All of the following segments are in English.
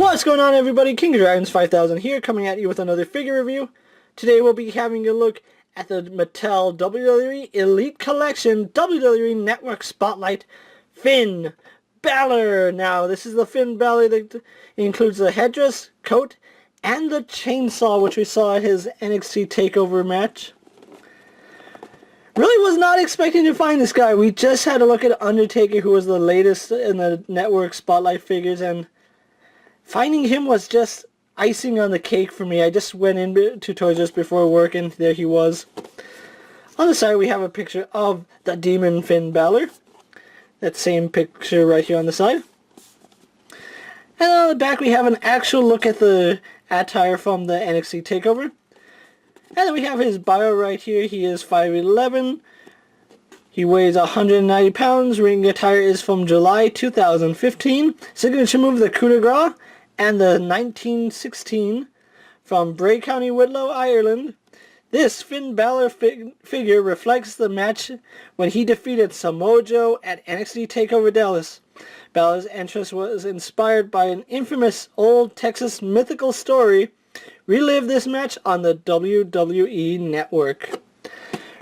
What's going on, everybody? KingofDragons 5000 here, coming at you with another figure review. Today we'll be having a look at the Mattel WWE Elite Collection WWE Network Spotlight Finn Balor. Now, this is the Finn Balor that includes the headdress, coat, and the chainsaw, which we saw at his NXT Takeover match. Really was not expecting to find this guy. We just had a look at Undertaker, who was the latest in the Network Spotlight Figures, and finding him was just icing on the cake for me. I just went into Toys R Us before work, and there he was. On the side, we have a picture of the Demon Finn Balor. That same picture right here on the side. And on the back, we have an actual look at the attire from the NXT Takeover. And then we have his bio right here. He is 5'11". He weighs 190 pounds. Ring attire is from July 2015. Signature move, the coup de grace, and the 1916 from Bray County, Wicklow, Ireland. This Finn Balor figure reflects the match when he defeated Samoa Joe at NXT Takeover Dallas. Balor's entrance was inspired by an infamous old Texas mythical story. Relive this match on the WWE Network.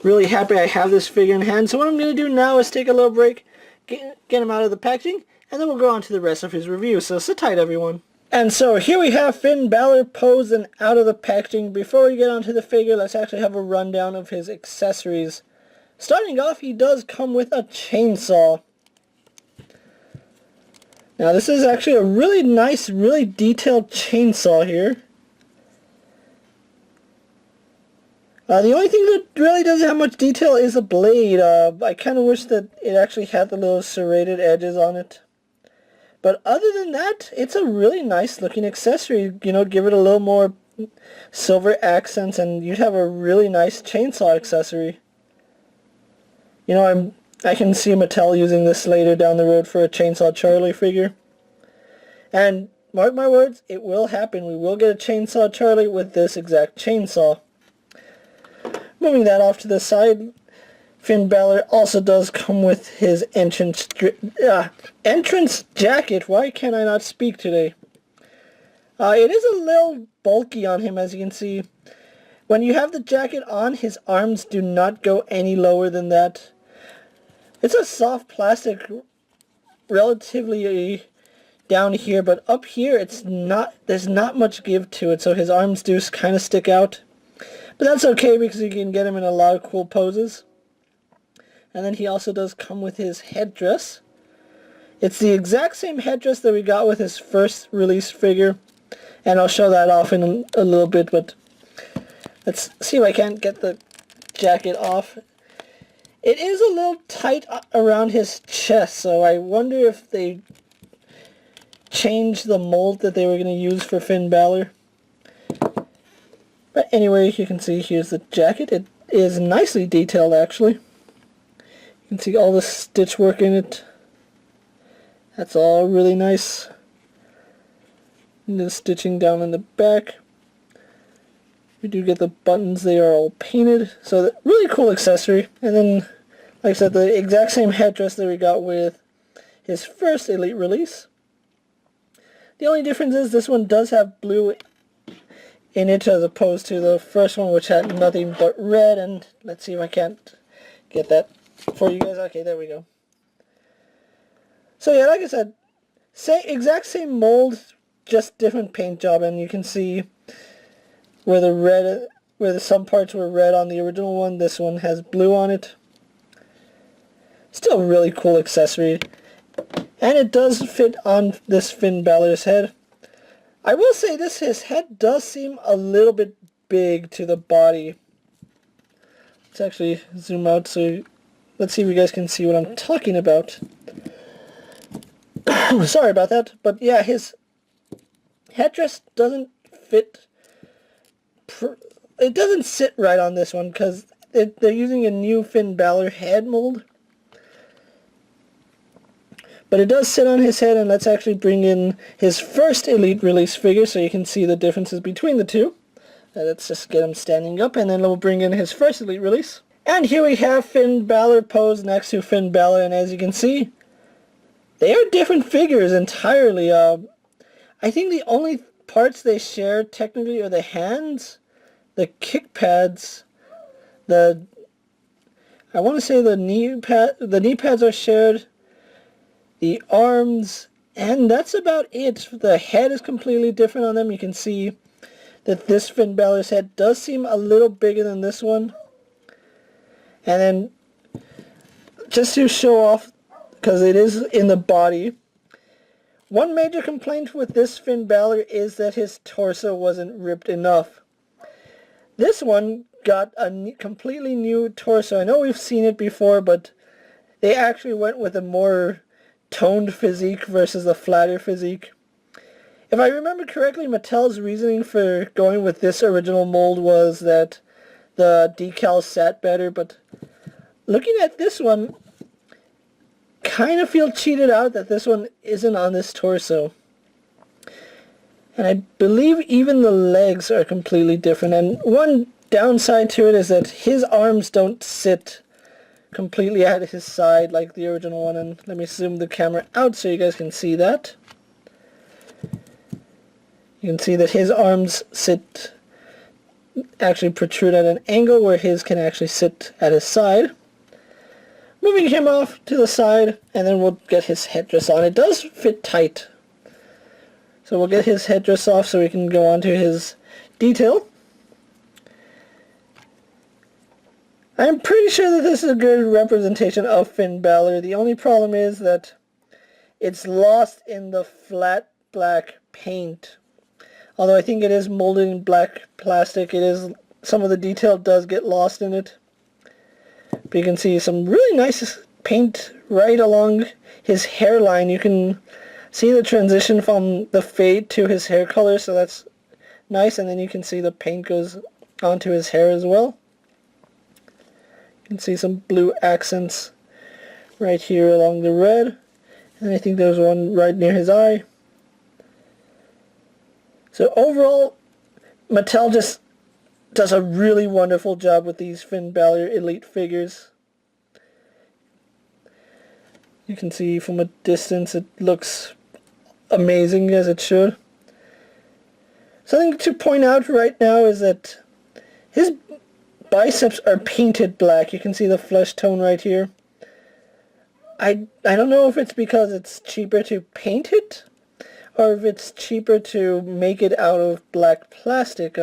Really happy I have this figure in hand. So what I'm going to do now is take a little break, get him out of the packaging, and then we'll go on to the rest of his review. So sit tight, everyone. And so here we have Finn Balor posed and out of the packaging. Before we get onto the figure, let's actually have a rundown of his accessories. Starting off, he does come with a chainsaw. Now this is actually a really nice, really detailed chainsaw here. The only thing that really doesn't have much detail is the blade. I kind of wish that it actually had the little serrated edges on it. But other than that, it's a really nice looking accessory. You know, give it a little more silver accents and you'd have a really nice chainsaw accessory. You know, I can see Mattel using this later down the road for a Chainsaw Charlie figure. And mark my words, it will happen. We will get a Chainsaw Charlie with this exact chainsaw. Moving that off to the side, Finn Balor also does come with his entrance jacket. Why can't I not speak today? It is a little bulky on him, as you can see. When you have the jacket on, his arms do not go any lower than that. It's a soft plastic, relatively down here, but up here it's not. There's not much give to it, so his arms do kind of stick out. But that's okay because you can get him in a lot of cool poses. And then he also does come with his headdress. It's the exact same headdress that we got with his first release figure. And I'll show that off in a little bit, but let's see if I can't get the jacket off. It is a little tight around his chest, so I wonder if they changed the mold that they were going to use for Finn Balor. But anyway, you can see here's the jacket. It is nicely detailed, actually. You can see all the stitch work in it. That's all really nice. And the stitching down in the back. We do get the buttons. They are all painted. So really cool accessory. And then, like I said, the exact same headdress that we got with his first Elite release. The only difference is this one does have blue in it as opposed to the first one, which had nothing but red. And let's see if I can't get that for you guys. Okay, there we go. So yeah, like I said, exact same mold, just different paint job. And you can see where the red, some parts were red on the original one, this one has blue on it. Still a really cool accessory. And it does fit on this Finn Balor's head. I will say this, his head does seem a little bit big to the body. Let's actually zoom out so let's see if you guys can see what I'm talking about. Sorry about that, but yeah, his headdress doesn't fit. It doesn't sit right on this one because they're using a new Finn Balor head mold. But it does sit on his head, and let's actually bring in his first Elite release figure so you can see the differences between the two. Let's just get him standing up, and then we'll bring in his first Elite release. And here we have Finn Balor posed next to Finn Balor, and as you can see, they are different figures entirely. I think the only parts they share technically are the hands, the kick pads, I want to say the knee pads are shared, the arms, and that's about it. The head is completely different on them. You can see that this Finn Balor's head does seem a little bigger than this one. And then, just to show off, because it is in the body, one major complaint with this Finn Balor is that his torso wasn't ripped enough. This one got a completely new torso. I know we've seen it before, but they actually went with a more toned physique versus a flatter physique. If I remember correctly, Mattel's reasoning for going with this original mold was that the decals sat better, but looking at this one, kind of feel cheated out that this one isn't on this torso. And I believe even the legs are completely different. And one downside to it is that his arms don't sit completely at his side like the original one. And let me zoom the camera out so you guys can see that. You can see that his arms actually protrude at an angle where his can actually sit at his side. Moving him off to the side, and then we'll get his headdress on. It does fit tight. So we'll get his headdress off so we can go on to his detail. I'm pretty sure that this is a good representation of Finn Balor. The only problem is that it's lost in the flat black paint. Although I think it is molded in black plastic, some of the detail does get lost in it. But you can see some really nice paint right along his hairline. You can see the transition from the fade to his hair color, so that's nice. And then you can see the paint goes onto his hair as well. You can see some blue accents right here along the red. And I think there's one right near his eye. So overall, Mattel just does a really wonderful job with these Finn Balor Elite figures. You can see from a distance it looks amazing, as it should. Something to point out right now is that his biceps are painted black. You can see the flesh tone right here. I don't know if it's because it's cheaper to paint it, or if it's cheaper to make it out of black plastic.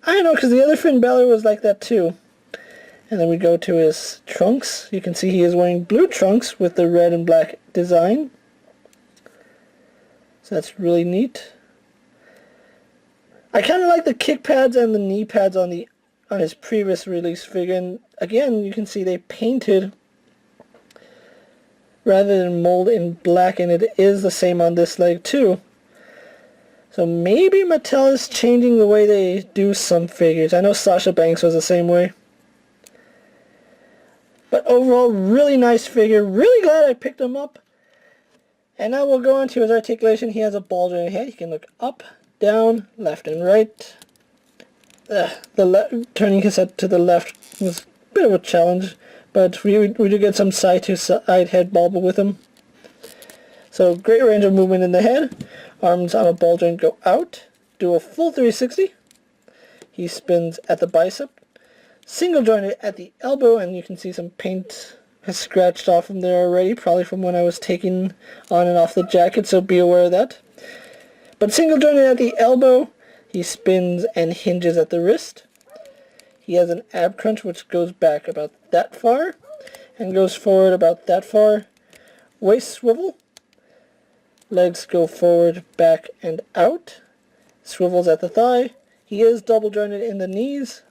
I don't know, because the other Finn Balor was like that too. And then we go to his trunks. You can see he is wearing blue trunks with the red and black design. So that's really neat. I kind of like the kick pads and the knee pads on his previous release figure. And again, you can see they painted rather than mold in black, and it is the same on this leg too. So maybe Mattel is changing the way they do some figures. I know Sasha Banks was the same way. But overall, really nice figure. Really glad I picked him up. And now we'll go on to his articulation. He has a ball jointed head. He can look up, down, left, and right. Turning his head to the left was a bit of a challenge, but we do get some side-to-side head bobble with him. So great range of movement in the head. Arms on a ball joint go out. Do a full 360. He spins at the bicep. Single jointed at the elbow, and you can see some paint has scratched off from there already, probably from when I was taking on and off the jacket, so be aware of that. But single jointed at the elbow. He spins and hinges at the wrist. He has an ab crunch which goes back about that far and goes forward about that far. Waist swivel. Legs go forward, back, and out. Swivels at the thigh. He is double jointed in the knees.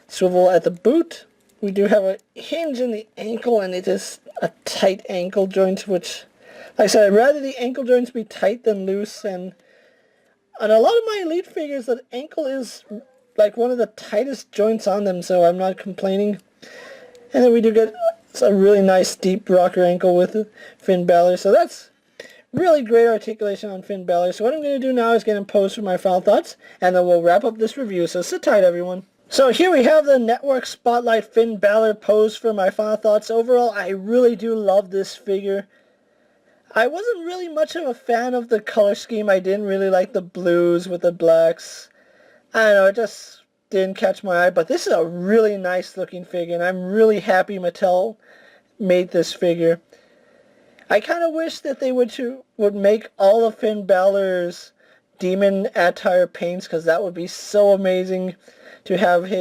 Swivel at the boot. We do have a hinge in the ankle, and it is a tight ankle joint, which, like I said, I'd rather the ankle joints be tight than loose, and on a lot of my Elite figures, the ankle is like one of the tightest joints on them, so I'm not complaining. And then we do get a really nice deep rocker ankle with Finn Balor, so that's really great articulation on Finn Balor. So what I'm going to do now is get him posed for my final thoughts, and then we'll wrap up this review, so sit tight everyone. So here we have the Network Spotlight Finn Balor posed for my final thoughts. Overall, I really do love this figure. I wasn't really much of a fan of the color scheme. I didn't really like the blues with the blacks. I don't know, it just didn't catch my eye. But this is a really nice looking figure, and I'm really happy Mattel made this figure. I kind of wish that they would make all of Finn Balor's demon attire paints, because that would be so amazing to have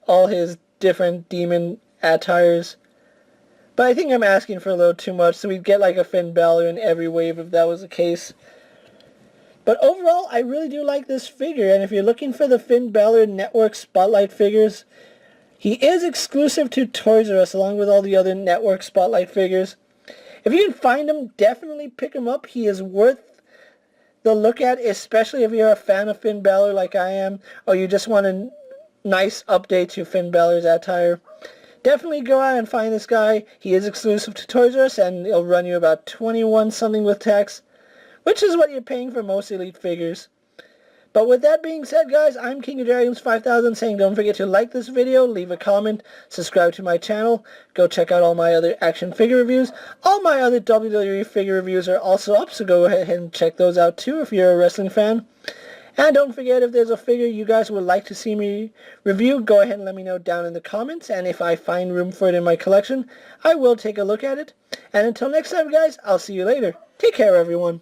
all his different demon attires. But I think I'm asking for a little too much, so we'd get like a Finn Balor in every wave if that was the case. But overall, I really do like this figure, and if you're looking for the Finn Balor Network Spotlight figures, he is exclusive to Toys R Us along with all the other Network Spotlight figures. If you can find him, definitely pick him up. He is worth the look at, especially if you're a fan of Finn Balor like I am, or you just want a nice update to Finn Balor's attire. Definitely go out and find this guy. He is exclusive to Toys R Us, and it'll run you about $21 something with tax, which is what you're paying for most Elite figures. But with that being said, guys, I'm KingofDragons 5000 saying don't forget to like this video, leave a comment, subscribe to my channel, go check out all my other action figure reviews. All my other WWE figure reviews are also up, so go ahead and check those out too if you're a wrestling fan. And don't forget, if there's a figure you guys would like to see me review, go ahead and let me know down in the comments. And if I find room for it in my collection, I will take a look at it. And until next time, guys, I'll see you later. Take care, everyone.